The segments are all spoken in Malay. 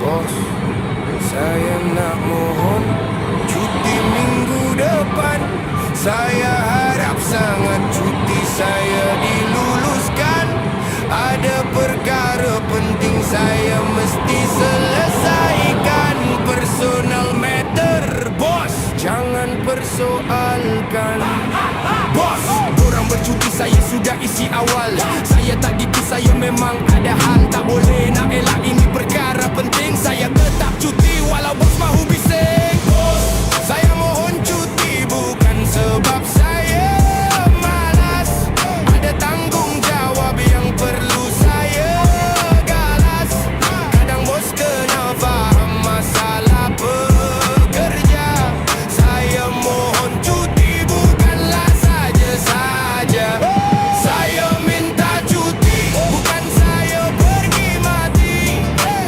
Bos, saya nak mohon cuti minggu depan. Saya harap sangat cuti saya diluluskan. Ada perkara penting saya mesti selesaikan. Personal matter, bos, jangan persoalkan. Bos, korang bercuti saya sudah isi awal. Saya tak gitu, saya memang ada hal. Tak boleh nak elak, ini perkara penting. Saya tetap cuti walau bos mahu bising. Bos, saya mohon cuti bukan sebab saya malas. Ada tanggungjawab yang perlu saya galas. Kadang bos kena faham masalah pekerja. Saya mohon cuti bukanlah saja-saja. Saya minta cuti, bukan saya pergi mati.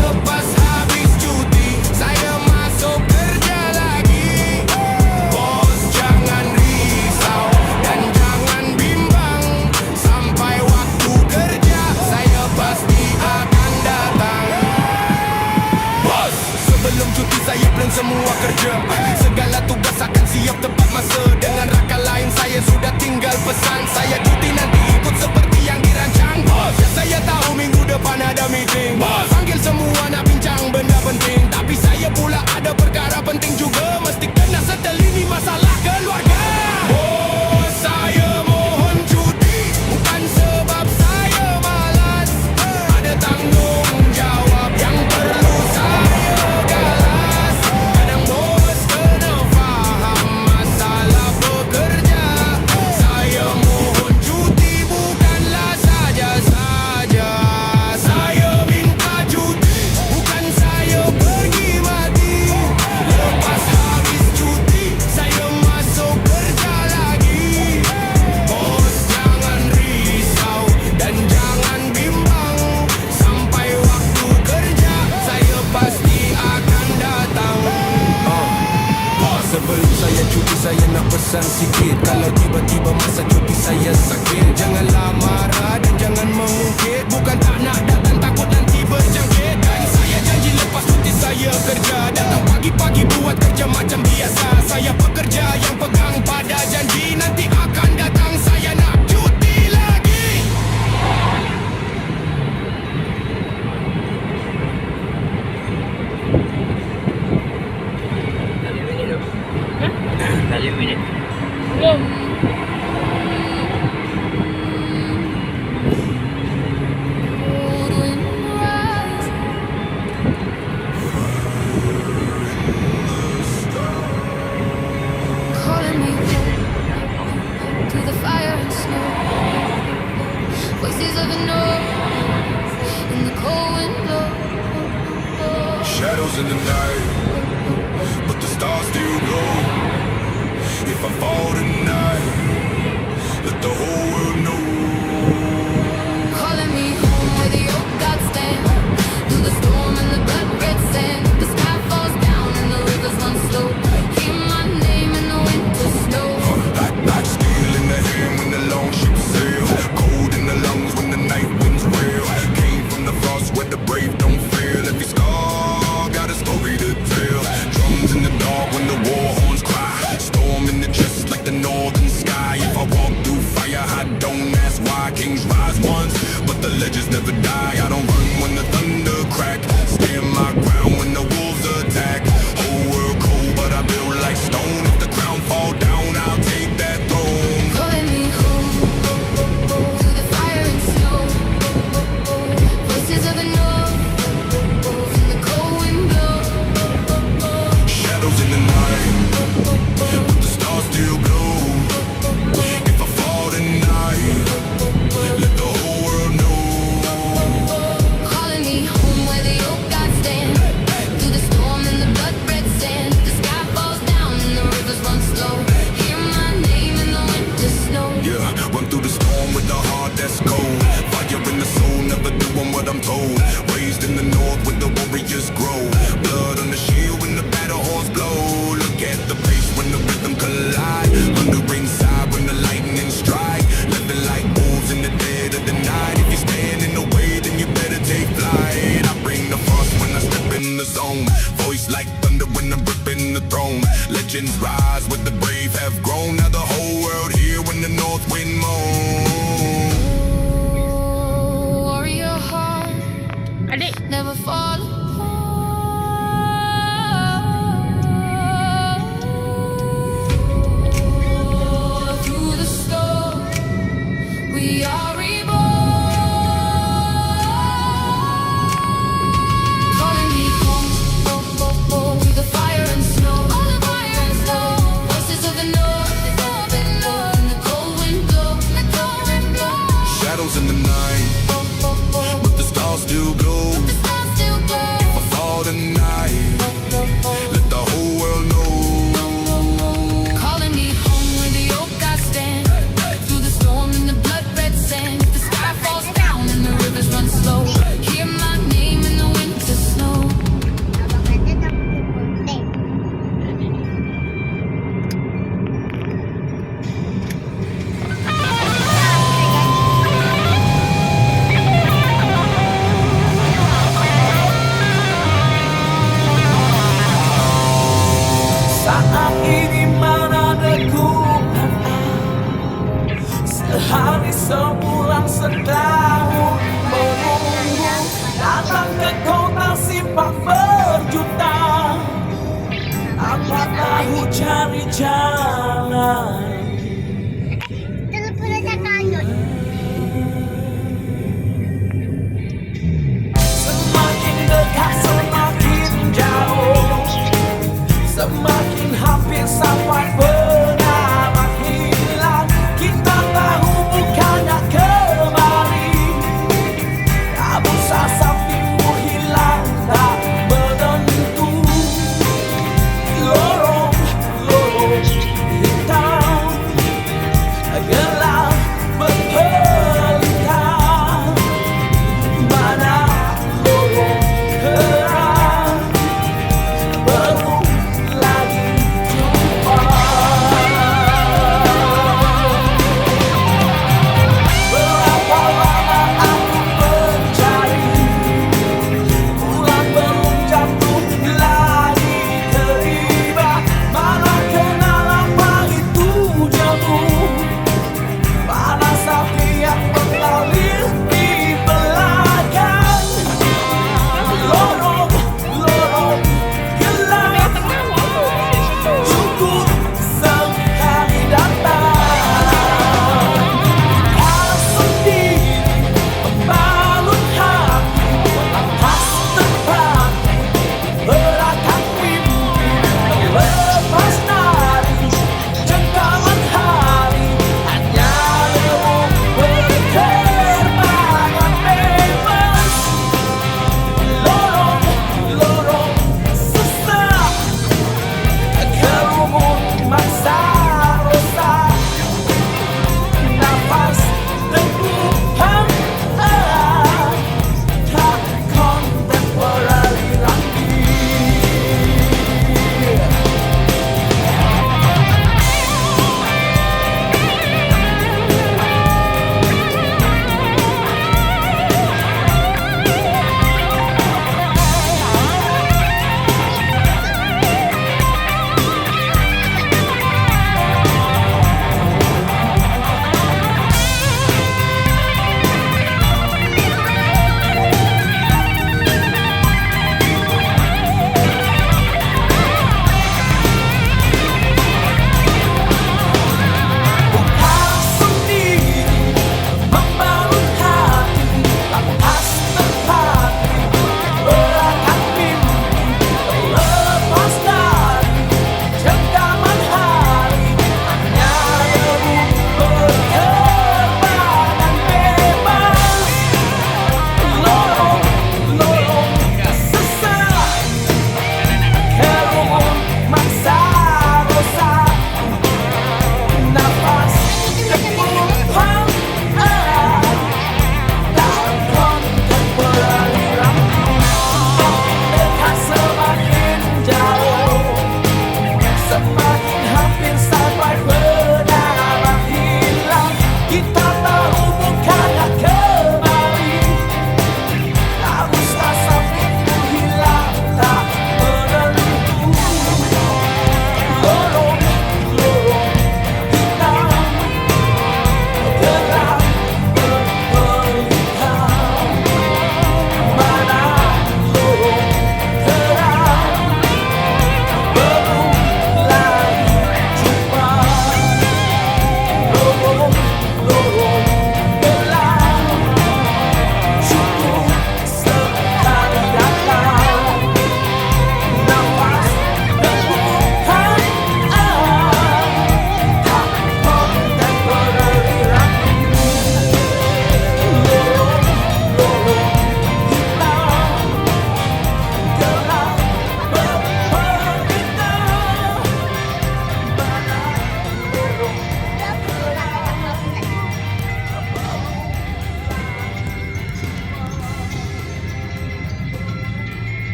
Lepas habis cuti, saya masuk kerja lagi. Bos jangan risau dan jangan bimbang. Sampai waktu kerja, saya pasti akan datang. Bos, sebelum cuti saya plan semua kerja. Segala tugas akan siap tepat masa. Dengan rakan lain saya sudah tinggal pesan. Saya cuti nanti ikut seperti yang dirancang. Bos, ya saya tahu minggu depan ada meeting. Bos, panggil semua nak bincang benda penting. Tapi saya pula ada perkara penting juga. Mesti kena settle ini masalah keluarga. Bos, saya mohon cuti bukan sebab saya malas. Ada tanggungjawab yang perlu saya galas. Kadang bos kena faham masalah pekerja. Saya mohon cuti bukanlah saja-saja. Saya minta cuti, bukan saya pergi mati. Lepas habis cuti, saya masuk kerja lagi. Bos jangan risau dan jangan bimbang. Sampai waktu kerja, saya pasti akan datang. Bos, sebelum saya cuti saya nak pesan sikit. Kalau tiba-tiba masa cuti saya sakit, janganlah marah dan jangan mengungkit. Bukan tak nak datang, takut nanti berjangkit. Dan saya janji lepas cuti saya kerja. Datang pagi-pagi buat kerja macam biasa. Saya pekerja yang pegang pada janji. Nanti akan datang saya nak cuti lagi. Tak 5 minit. Belum. Calling me to the fire and snow. Voices of the north in the cold wind blow. Shadows in the night, but the stars still glow. If I fall tonight, let the whole world know. Calling me home where the old gods stand. Through the storm and the blood red sand. The sky falls down and the rivers run slow. Hear my name in the winter snow. Like steel in the hand when the long ships sail. Cold in the lungs when the night winds wail. Came from the frost where the brave don't fail. Every scar got a story to tell. Drums in the dark when the war horns cry. Storm in the chest like the north. in the zone. Voice like thunder when I'm gripping the throne. Legends rise with the brave have grown. Now the whole world here when the north wind moans. Warrior heart, Adik, never fall apart. Through the storm, we are reborn. Calling me home, through the fire and snow. All the fire and snow. Voices of the north, in the cold wind blow, the cold wind blow. Shadows in the night, but the stars still glow. The stars still glow. If I fall tonight, let the whole world know. Calling me home where the oak I stand. Through the storm and the blood red sand. If the sky falls down and the rivers run slow, hear my name in the winter snow. Saat ini mana dengungan sehari sebulan setahun menunggu datang ke kota simpang berjuta. Apa tahu cari jalan. telepon aja kangen. Semakin dekat semakin jauh, semakin hampir sampai benar hilang. Kita tahu bukannya kemari, kabut sasap timbul hilang tak menentu. Lorong hitam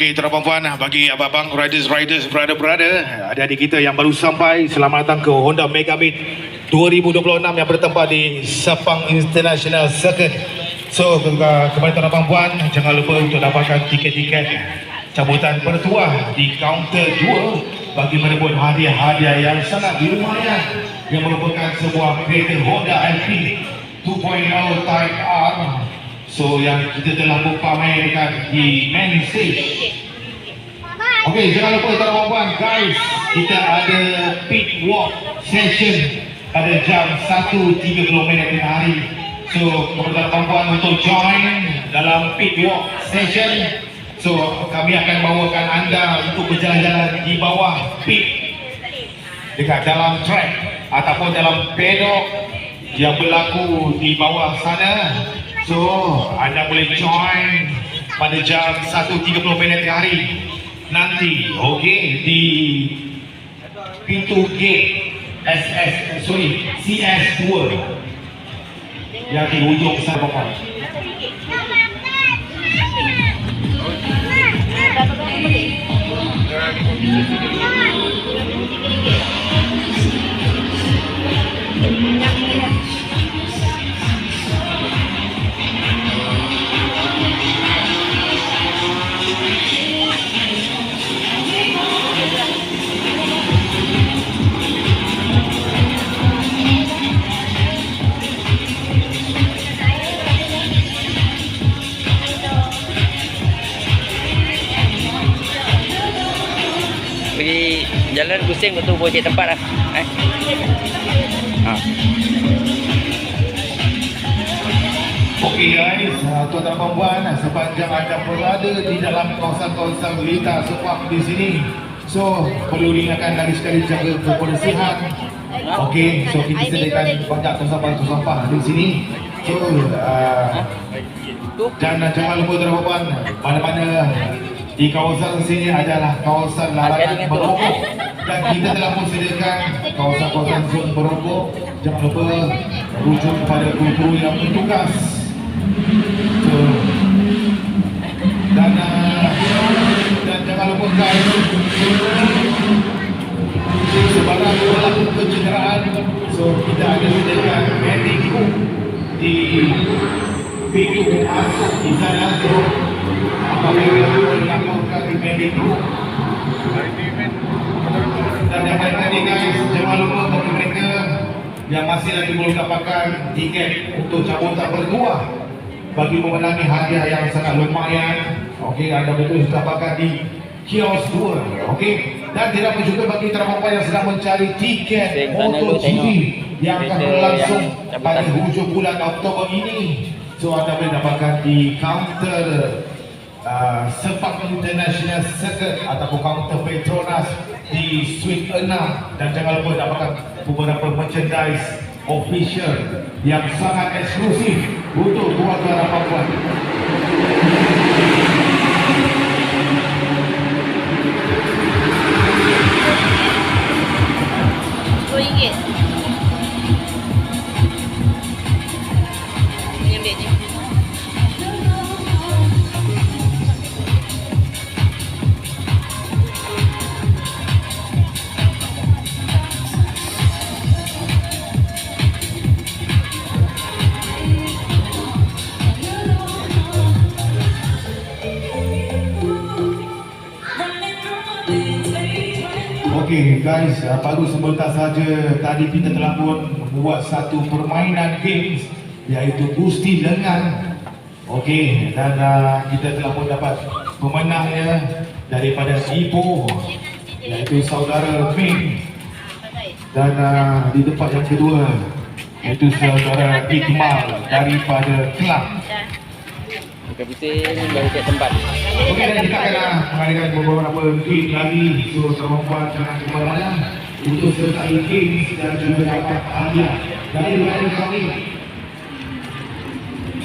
Okey, tuan-tuan puan, bagi abang-abang, riders, brother-brother, adik-adik kita yang baru sampai, selamat datang ke Honda Megabit 2026 yang bertempat di Sepang International Circuit. So, kepada tuan-tuan puan, jangan lupa untuk dapatkan tiket-tiket cabutan bertuah di kaunter 2 bagi merebut hadiah-hadiah yang sangat lumayan yang merupakan sebuah kereta Honda LP 2.0 Type R. So yang kita telah pamerkan di main stage. Okey, jangan lupa tuan-tuan puan, guys, kita ada pit walk session pada jam 1.30 hari. So kepada tuan-tuan puan untuk join dalam pit walk session. So kami akan bawakan anda untuk berjalan-jalan di bawah pit, dekat dalam track ataupun dalam pedok yang berlaku di bawah sana. So, anda boleh join pada jam 1.30 hari nanti, okey, di pintu gate CS2 yang di hujung sana, Bapak. Pergi jalan pusing betul boleh cari tempat lah. Okey guys, tuan-tuan dan puan, sepanjang anda berada di dalam kawasan-kawasan lintas sepak di sini, so perlu diingatkan lagi sekali jaga kebersihan. Okey, so kita sediakan banyak tong sampah di sini. So dan jangan lupa tuan-tuan puan, mana-mana di kawasan sini adalah kawasan larangan merokok dan kita telah sediakan kawasan-kawasan zon merokok. Jangan lupa rujuk kepada guru yang bertugas. So, dan jangan lupa guys, sebarang berlaku kecederaan, so kita ada sediakan medic di pintu masuk di sana. So apabila dilaporkan di medic dan yang lain tadi guys, jangan lupa bagi mereka yang masih lagi belum dapatkan tiket untuk cabutan bertuah bagi memenangi hadiah yang sangat lumayan. Okey, anda betul dapatkan di kios 2. Okey, dan tidak pun juga bagi teman-teman yang sedang mencari tiket MotoGP yang akan berlangsung pada hujung bulan Oktober ini. So anda boleh dapatkan di kaunter Sepang International Circuit ataupun kaunter Petronas di Suite 6. Dan jangan lupa dapatkan beberapa merchandise official yang sangat eksklusif untuk keluarga Papuan. RM10. Okey guys, baru sebentar saja tadi kita telah pun membuat satu permainan games iaitu Gusti Lengan. Okey, dan kita telah pun dapat pemenangnya daripada Ipoh iaitu saudara Ming. Dan di tempat yang kedua iaitu saudara Iqmal daripada Kelang. Bukan pusing, baru cek tempat. Okey, dan kita akan mengadakan beberapa game lagi. So, perempuan jangan kemana-mana untuk sertai games dan juga dapat hadiah dari kami.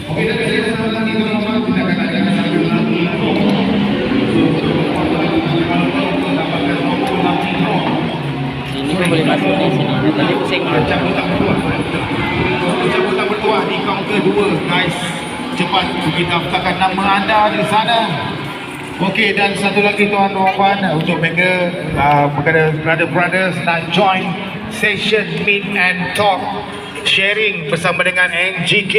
Okey, dan kita sama lagi teman-teman, kita akan adakan satu lagi. So, perempuan kalau dapatkan nombor lagi. Sini pun boleh masuk ni, sini. Tadi pusing. Cabutan bertuah di kaunter 2, guys. Cepat pergi daftarkan nama anda di sana. Okey, dan satu lagi tuan-tuan untuk mereka brother-brothers nak join session meet and talk sharing bersama dengan NGK.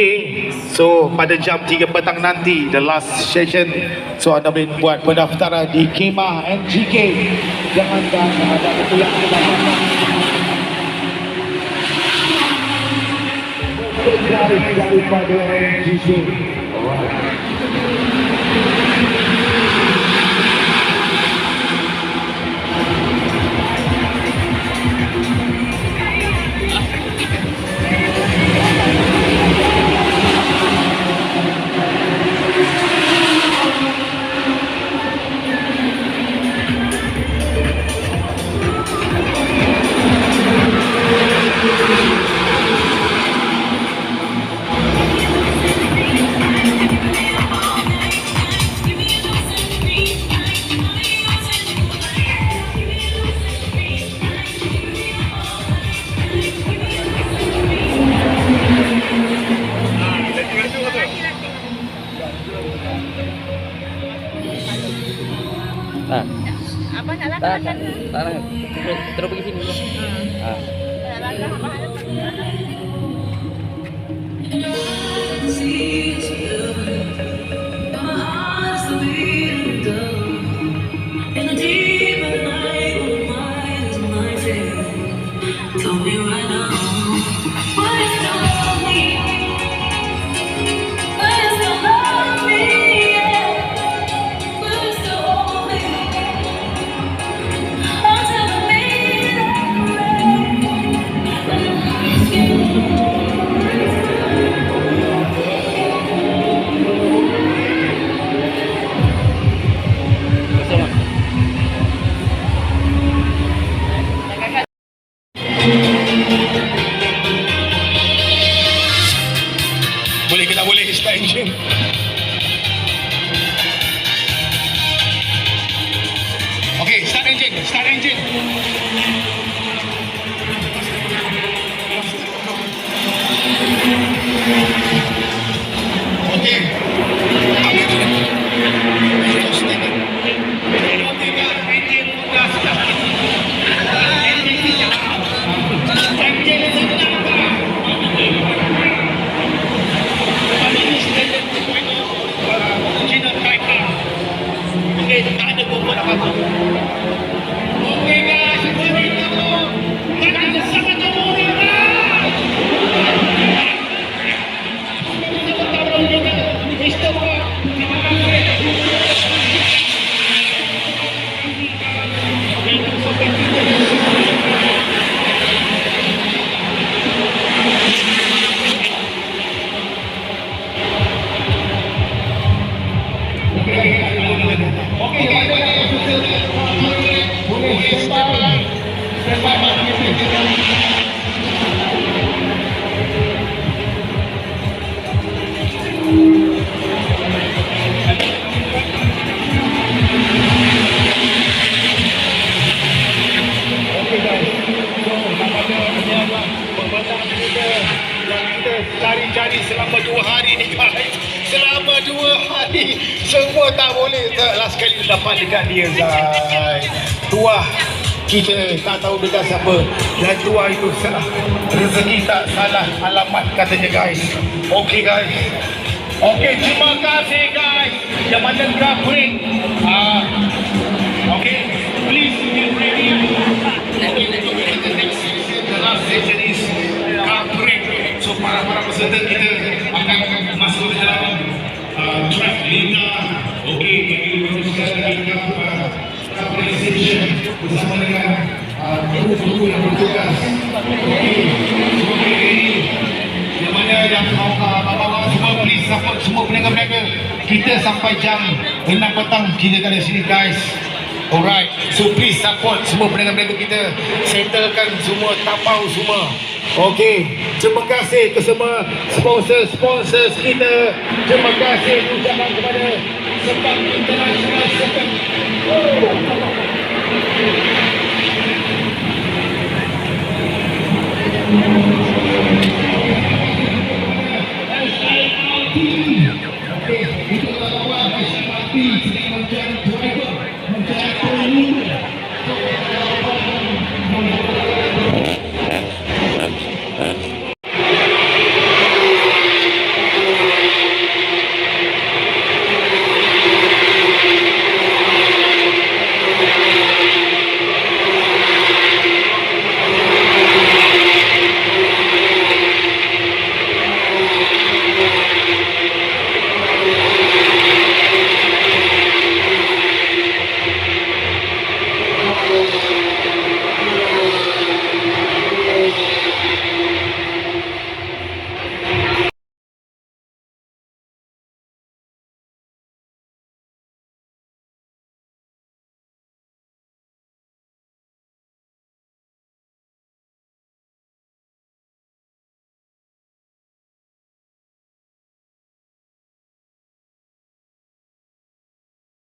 So pada jam 3 petang nanti the last session. So anda boleh buat pendaftaran di kemah NGK. Jangan ada ketulang daripada NGK. Abang nak Tak, langkah tak nak. Terus pergi sini. nak langkah abang ada Tell me right now, what is love me? What is love me? What is love me? Oh, tell me Kosong. Boleh ke tak boleh start engine? Okey, start engine, start engine. Okey. Okey, tak ada komponen apa-apa. Okey guys, semua itu. Tak ada sama nombor orang. Mister Bob. Cari-cari selama 2 hari ni guys. Selama 2 hari semua tak boleh. Last kali dapat dekat dia guys. Tuah kita tak tahu dekat siapa. Dan tuah itu salah rezeki, tak salah alamat katanya guys. Okey guys. Okey, terima kasih guys. Yang mana grab break. Okey, please be ready. station bersama dengan guru-guru yang bertugas. Yang mana yang bapak-bapak semua please support semua peniaga-peniaga. Kita sampai jam 6 petang kita ada sini guys. Alright, so please support semua peniaga-peniaga kita. Settlekan semua tapau semua. Okey, terima kasih ke semua sponsor-sponsor kita. Terima kasih ucapan kepada Sepang International Second